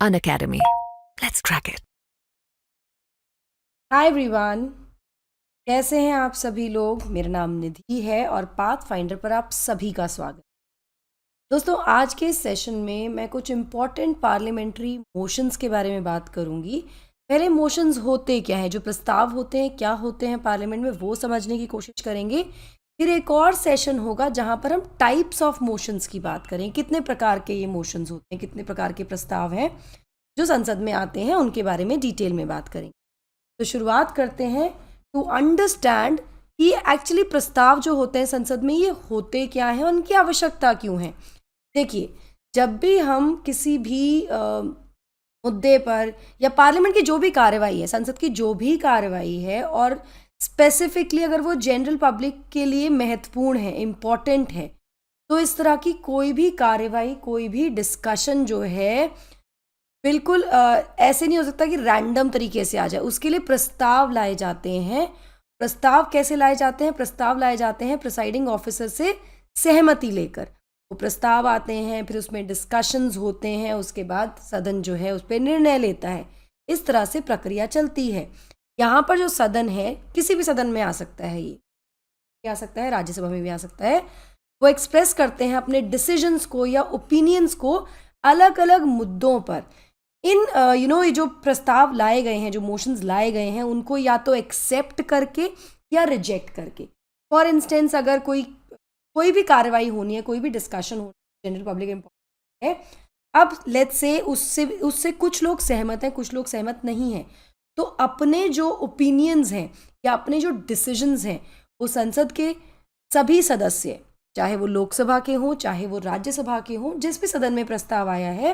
Unacademy. Let's crack it. Hi everyone, कैसे हैं आप सभी लोग। मेरा नाम निधि है और पाथ फाइंडर पर आप सभी का स्वागत। दोस्तों, आज के इस सेशन में मैं कुछ इम्पॉर्टेंट पार्लियामेंट्री मोशंस के बारे में बात करूंगी। पहले मोशंस होते क्या हैं, जो प्रस्ताव होते हैं क्या होते हैं पार्लियामेंट में, वो समझने की कोशिश करेंगे। फिर एक और सेशन होगा जहां पर हम टाइप्स ऑफ मोशंस की बात करें, कितने प्रकार के ये मोशंस होते हैं, कितने प्रकार के प्रस्ताव हैं जो संसद में आते हैं, उनके बारे में डिटेल में बात करेंगे। तो शुरुआत करते हैं टू अंडरस्टैंड कि एक्चुअली प्रस्ताव जो होते हैं संसद में ये होते क्या हैं, उनकी आवश्यकता क्यों है। देखिए, जब भी हम किसी भी मुद्दे पर या पार्लियामेंट की जो भी कार्रवाई है, संसद की जो भी कार्रवाई है, और स्पेसिफिकली अगर वो जनरल पब्लिक के लिए महत्वपूर्ण है, इम्पॉर्टेंट है, तो इस तरह की कोई भी कार्रवाई, कोई भी डिस्कशन जो है, बिल्कुल ऐसे नहीं हो सकता कि रैंडम तरीके से आ जाए। उसके लिए प्रस्ताव लाए जाते हैं। प्रस्ताव कैसे लाए जाते हैं? प्रस्ताव लाए जाते हैं प्रिसाइडिंग ऑफिसर से सहमति लेकर। वो प्रस्ताव आते हैं, फिर उसमें डिस्कशंस होते हैं, उसके बाद सदन जो है उस पर निर्णय लेता है। इस तरह से प्रक्रिया चलती है। यहाँ पर जो सदन है, किसी भी सदन में आ सकता है, ये आ सकता है, राज्यसभा में भी आ सकता है। वो एक्सप्रेस करते हैं अपने डिसीजंस को या ओपिनियंस को अलग अलग मुद्दों पर। इन ये जो प्रस्ताव लाए गए हैं, जो मोशंस लाए गए हैं, उनको या तो एक्सेप्ट करके या रिजेक्ट करके। फॉर इंस्टेंस, अगर कोई भी कार्रवाई होनी है, कोई भी डिस्कशन होनी है, जनरल पब्लिक इम्पोर्टेंट है, अब लेट्स से उससे कुछ लोग सहमत हैं, कुछ लोग सहमत नहीं हैं, तो अपने जो ओपिनियंस हैं या अपने जो डिसीजंस हैं, वो संसद के सभी सदस्य, चाहे वो लोकसभा के हों, चाहे वो राज्यसभा के हों, जिस भी सदन में प्रस्ताव आया है,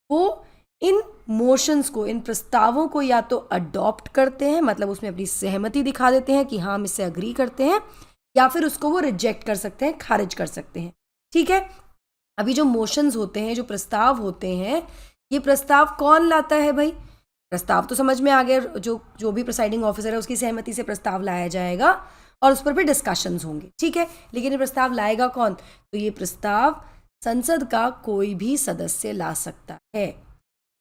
वो इन मोशंस को, इन प्रस्तावों को या तो अडॉप्ट करते हैं, मतलब उसमें अपनी सहमति दिखा देते हैं कि हाँ हम इससे अग्री करते हैं, या फिर उसको वो रिजेक्ट कर सकते हैं, खारिज कर सकते हैं। ठीक है, अभी जो मोशंस होते हैं, जो प्रस्ताव होते हैं, ये प्रस्ताव कौन लाता है भाई? प्रस्ताव तो समझ में आ गया, जो भी प्रिसाइडिंग ऑफिसर है उसकी सहमति से प्रस्ताव लाया जाएगा और उस पर भी डिस्कशंस होंगे। ठीक है, लेकिन ये प्रस्ताव लाएगा कौन? तो ये प्रस्ताव संसद का कोई भी सदस्य ला सकता है,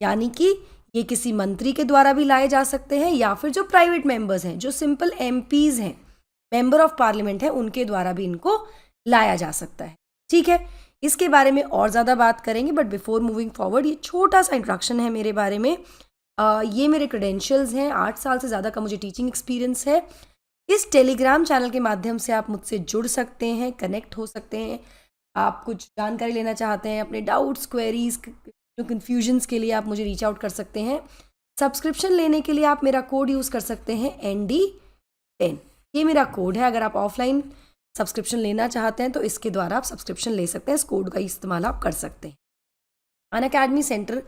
यानी कि ये किसी मंत्री के द्वारा भी लाए जा सकते हैं, या फिर जो प्राइवेट मेंबर्स हैं, जो सिंपल एमपीज हैं, मेंबर ऑफ पार्लियामेंट है, उनके द्वारा भी इनको लाया जा सकता है। ठीक है, इसके बारे में और ज़्यादा बात करेंगे, बट बिफोर मूविंग फॉरवर्ड, ये छोटा सा इंट्रोडक्शन है मेरे बारे में। ये मेरे क्रेडेंशियल्स हैं, 8 साल से ज़्यादा का मुझे टीचिंग एक्सपीरियंस है। इस टेलीग्राम चैनल के माध्यम से आप मुझसे जुड़ सकते हैं, कनेक्ट हो सकते हैं। आप कुछ जानकारी लेना चाहते हैं, अपने डाउट्स, क्वेरीज, जो कन्फ्यूजन्स के लिए आप मुझे रीच आउट कर सकते हैं। सब्सक्रिप्शन लेने के लिए आप मेरा कोड यूज़ कर सकते हैं, ND10। ये मेरा कोड है। अगर आप ऑफलाइन सब्सक्रिप्शन लेना चाहते हैं तो इसके द्वारा आप सब्सक्रिप्शन ले सकते हैं, इस कोड का इस्तेमाल आप कर सकते हैं। अनअकैडमी सेंटर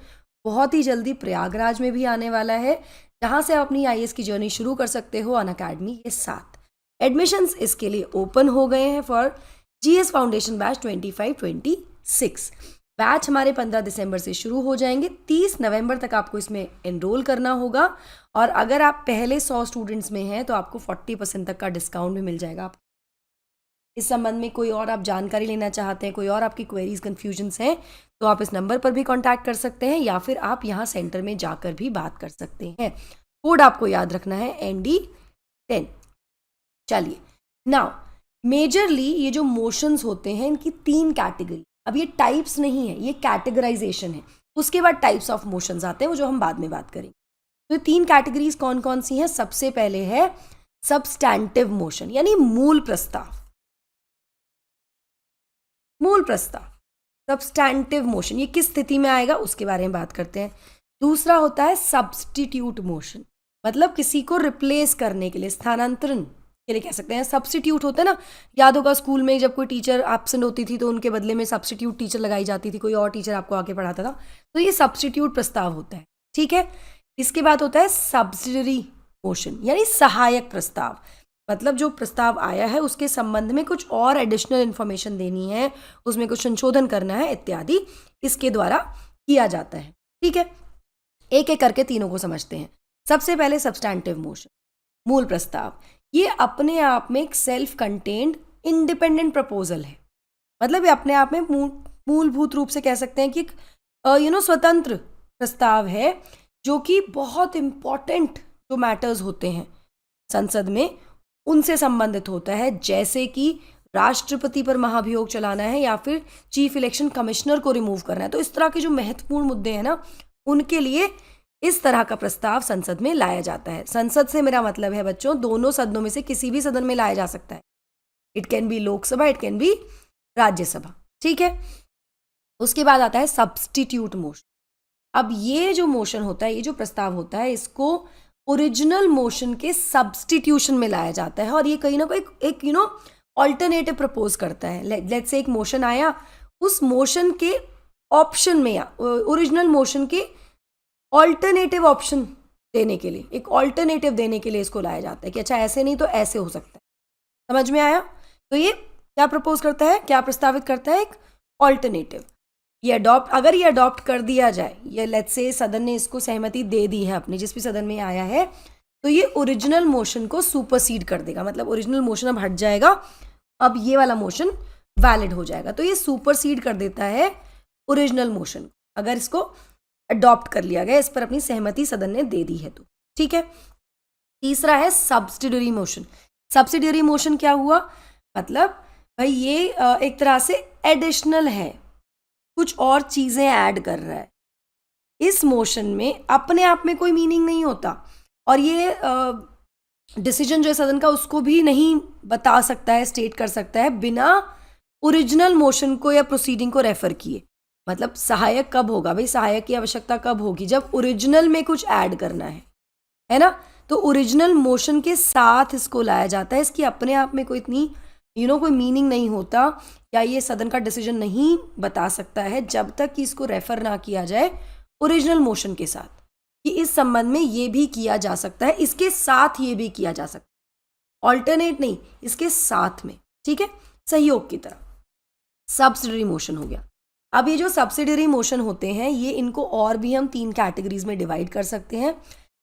बहुत ही जल्दी प्रयागराज में भी आने वाला है, जहाँ से आप अपनी IAS की जर्नी शुरू कर सकते हो अनअकैडमी के साथ। एडमिशन्स इसके लिए ओपन हो गए हैं for GS foundation batch 25-26। Batch हमारे 15 दिसंबर से शुरू हो जाएंगे। 30 नवंबर तक आपको इसमें एनरोल करना होगा, और अगर आप पहले 100 स्टूडेंट्स में हैं तो आपको 40% तक का डिस्काउंट भी मिल जाएगा। आप इस संबंध में कोई और आप जानकारी लेना चाहते हैं, कोई और आपकी क्वेरीज, कन्फ्यूजन्स हैं, तो आप इस नंबर पर भी कांटेक्ट कर सकते हैं, या फिर आप यहाँ सेंटर में जाकर भी बात कर सकते हैं। कोड आपको याद रखना है, ND10। चलिए, नाउ मेजरली ये जो मोशंस होते हैं, इनकी 3 कैटेगरी। अब ये टाइप्स नहीं है, ये कैटेगराइजेशन है। उसके बाद टाइप्स ऑफ मोशंस आते हैं, वो जो हम बाद में बात करेंगे। तो 3 कैटेगरीज कौन कौन सी हैं? सबसे पहले है सब्सटैंटिव मोशन, यानी मूल प्रस्ताव। मूल प्रस्ताव, सब्सटैंटिव मोशन, ये किस स्थिति में आएगा उसके बारे में बात करते हैं। दूसरा होता है सब्स्टिट्यूट मोशन, मतलब किसी को रिप्लेस करने के लिए, स्थानांतरण के लिए कह सकते हैं। सब्स्टिट्यूट होता है ना, याद होगा स्कूल में जब कोई टीचर एब्सेंट होती थी तो उनके बदले में सब्स्टिट्यूट टीचर लगाई जाती थी, कोई और टीचर आपको आके पढ़ाता था। तो ये सब्स्टिट्यूट प्रस्ताव होता है। ठीक है, इसके बाद होता है सब्सिडरी मोशन, यानी सहायक प्रस्ताव, मतलब जो प्रस्ताव आया है उसके संबंध में कुछ और एडिशनल इन्फॉर्मेशन देनी है, उसमें कुछ संशोधन करना है इत्यादि, इसके द्वारा किया जाता है। ठीक है, एक एक करके तीनों को समझते हैं। सबसे पहले सब्सटैंटिव मोशन, मूल प्रस्ताव। ये अपने आप में एक सेल्फ कंटेन्ड इंडिपेंडेंट प्रपोजल है, मतलब ये अपने आप में मूलभूत रूप से कह सकते हैं कि स्वतंत्र प्रस्ताव है जो कि बहुत इम्पॉर्टेंट जो मैटर्स होते हैं संसद में उनसे संबंधित होता है, जैसे कि राष्ट्रपति पर महाभियोग चलाना है या फिर चीफ इलेक्शन कमिश्नर को रिमूव करना है। तो इस तरह के जो महत्वपूर्ण मुद्दे हैं ना, उनके लिए इस तरह का प्रस्ताव संसद में लाया जाता है। संसद से मेरा मतलब है बच्चों, दोनों सदनों में से किसी भी सदन में लाया जा सकता है। It can be Lok Sabha, it can be Rajya Sabha, ठीक है। उसके बाद आता है सब्स्टिट्यूट मोशन। अब ये जो मोशन होता है, ये जो प्रस्ताव होता है, इसको ओरिजिनल मोशन के सब्स्टिट्यूशन में लाया जाता है और ये कहीं ना कहीं एक ऑल्टरनेटिव प्रपोज करता है। लेट्स से एक मोशन आया, उस मोशन के ऑप्शन में या ओरिजिनल मोशन के ऑल्टरनेटिव ऑप्शन देने के लिए, एक ऑल्टरनेटिव देने के लिए इसको लाया जाता है कि अच्छा ऐसे नहीं तो ऐसे हो सकता है। समझ में आया? तो ये क्या प्रपोज करता है, क्या प्रस्तावित करता है? एक ऑल्टरनेटिव। ये अगर ये अडॉप्ट कर दिया जाए, ये लेट्स से सदन ने इसको सहमति दे दी है अपनी, जिस भी सदन में आया है, तो ये ओरिजिनल मोशन को सुपरसीड कर देगा। मतलब ओरिजिनल मोशन अब हट जाएगा, अब ये वाला मोशन वैलिड हो जाएगा। तो ये सुपरसीड कर देता है ओरिजिनल मोशन, अगर इसको अडॉप्ट कर लिया गया, इस पर अपनी सहमति सदन ने दे दी है तो, ठीक है। तीसरा है सब्सिडियरी मोशन। सब्सिडियरी मोशन क्या हुआ? मतलब भाई ये एक तरह से एडिशनल है, कुछ और चीजें ऐड कर रहा है। इस मोशन में अपने आप में कोई मीनिंग नहीं होता और ये डिसीजन जो है सदन का उसको भी नहीं बता सकता है, स्टेट कर सकता है बिना ओरिजिनल मोशन को या प्रोसीडिंग को रेफर किए। मतलब सहायक कब होगा भाई? सहायक की आवश्यकता कब होगी? जब ओरिजिनल में कुछ ऐड करना है ना। तो ओरिजिनल मोशन के साथ इसको लाया जाता है। इसकी अपने आप में कोई इतनी कोई मीनिंग नहीं होता या ये सदन का डिसीजन नहीं बता सकता है जब तक कि इसको रेफर ना किया जाए ओरिजिनल मोशन के साथ, कि इस संबंध में ये भी किया जा सकता है, इसके साथ ये भी किया जा सकता है, ऑल्टरनेट नहीं, इसके साथ में, ठीक है, सहयोग की तरह। सब्सिडियरी मोशन हो गया। अब ये जो सब्सिडियरी मोशन होते हैं, ये इनको और भी हम 3 कैटेगरीज में डिवाइड कर सकते हैं।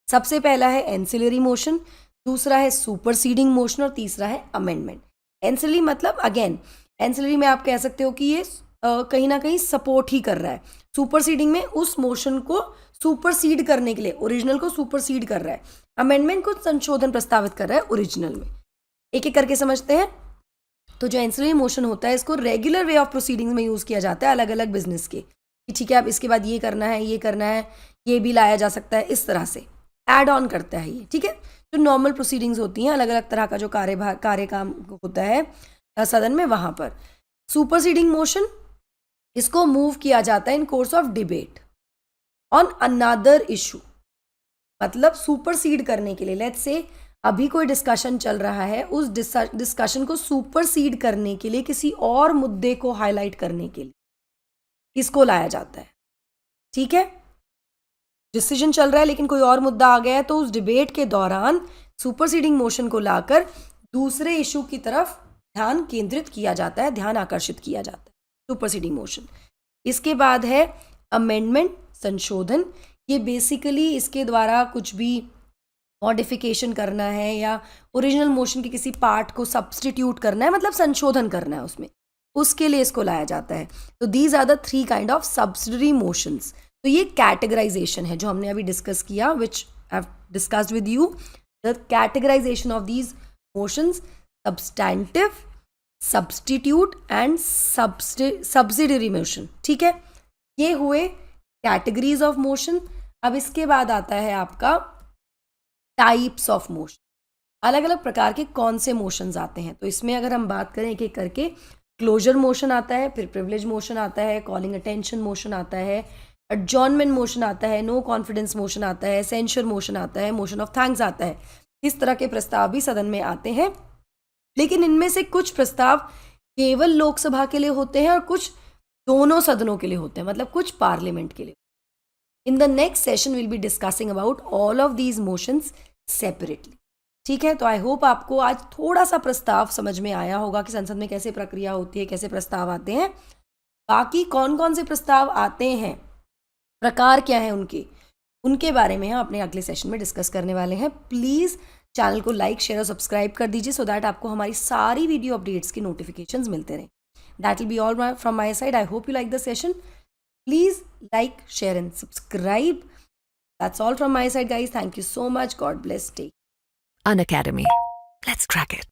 सबसे पहला है एंसिलरी मोशन, दूसरा है सुपरसीडिंग मोशन और तीसरा है अमेंडमेंट। एंसिलरी मतलब अगेन, एंसिलरी में आप कह सकते हो कि ये कहीं ना कहीं सपोर्ट ही कर रहा है। सुपरसीडिंग में उस मोशन को सुपरसीड करने के लिए, ओरिजिनल को सुपरसीड कर रहा है। अमेंडमेंट को संशोधन प्रस्तावित कर रहा है ओरिजिनल में। एक एक करके समझते हैं। तो जो एंसिलरी मोशन होता है, इसको रेगुलर वे ऑफ प्रोसीडिंग्स में यूज़ किया जाता है अलग अलग बिजनेस के, कि ठीक है अब इसके बाद ये करना है, ये करना है, ये भी लाया जा सकता है, इस तरह से ऐड ऑन करता है ये, ठीक है। जो नॉर्मल प्रोसीडिंग्स होती हैं, अलग अलग तरह का जो कार्य काम होता है सदन में, वहाँ पर सुपरसीडिंग मोशन, इसको मूव किया जाता है in course of debate on another issue. मतलब सुपरसीड करने के लिए, लेट्स से अभी कोई डिस्कशन चल रहा है, उस डिस्कशन को सुपरसीड करने के लिए, किसी और मुद्दे को हाईलाइट करने के लिए इसको लाया जाता है, ठीक है। डिसीजन चल रहा है लेकिन कोई और मुद्दा आ गया है, तो उस डिबेट के दौरान सुपरसीडिंग मोशन को लाकर दूसरे इशू की तरफ ध्यान केंद्रित किया जाता है, ध्यान आकर्षित किया जाता है, सुपरसीडिंग मोशन। इसके बाद है अमेंडमेंट, संशोधन। ये बेसिकली इसके द्वारा कुछ भी मॉडिफिकेशन करना है या ओरिजिनल मोशन के किसी पार्ट को सब्स्टिट्यूट करना है, मतलब संशोधन करना है उसमें, उसके लिए इसको लाया जाता है। तो these are the 3 kind of subsidiary motions. तो ये कैटेगराइजेशन है जो हमने अभी डिस्कस किया, which I have discussed with you, the categorization of these motions: substantive, substitute and subsidiary motion, ठीक है। ये हुए कैटेगरीज ऑफ मोशन। अब इसके बाद आता है आपका टाइप्स ऑफ मोशन। अलग अलग प्रकार के कौन से मोशंस आते हैं, तो इसमें अगर हम बात करें एक एक करके, क्लोजर मोशन आता है, फिर प्रिविलेज मोशन आता है, कॉलिंग अटेंशन मोशन आता है, एडजॉर्नमेंट मोशन आता है, नो कॉन्फिडेंस मोशन आता है, सेंशर मोशन आता है, मोशन ऑफ थैंक्स आता है। इस तरह के प्रस्ताव भी सदन में आते हैं, लेकिन इनमें से कुछ प्रस्ताव केवल लोकसभा के लिए होते हैं और कुछ दोनों सदनों के लिए होते हैं, मतलब कुछ पार्लियामेंट के लिए। In the next session will be discussing about all of these motions separately, ठीक है। तो आई होप आपको आज थोड़ा सा प्रस्ताव समझ में आया होगा कि संसद में कैसे प्रक्रिया होती है, कैसे प्रस्ताव आते हैं। बाकी कौन कौन से प्रस्ताव आते हैं, प्रकार क्या है उनके बारे में हम अपने अगले सेशन में डिस्कस करने वाले हैं। प्लीज़ चैनल को लाइक, शेयर और सब्सक्राइब कर दीजिए, सो दैट आपको हमारी सारी वीडियो अपडेट्स की नोटिफिकेशंस मिलते रहें। That will be all from my side. I hope you like the session. Please like, share, and subscribe. That's all from my side, guys. Thank you so much. God bless. Take An academy. Let's crack it.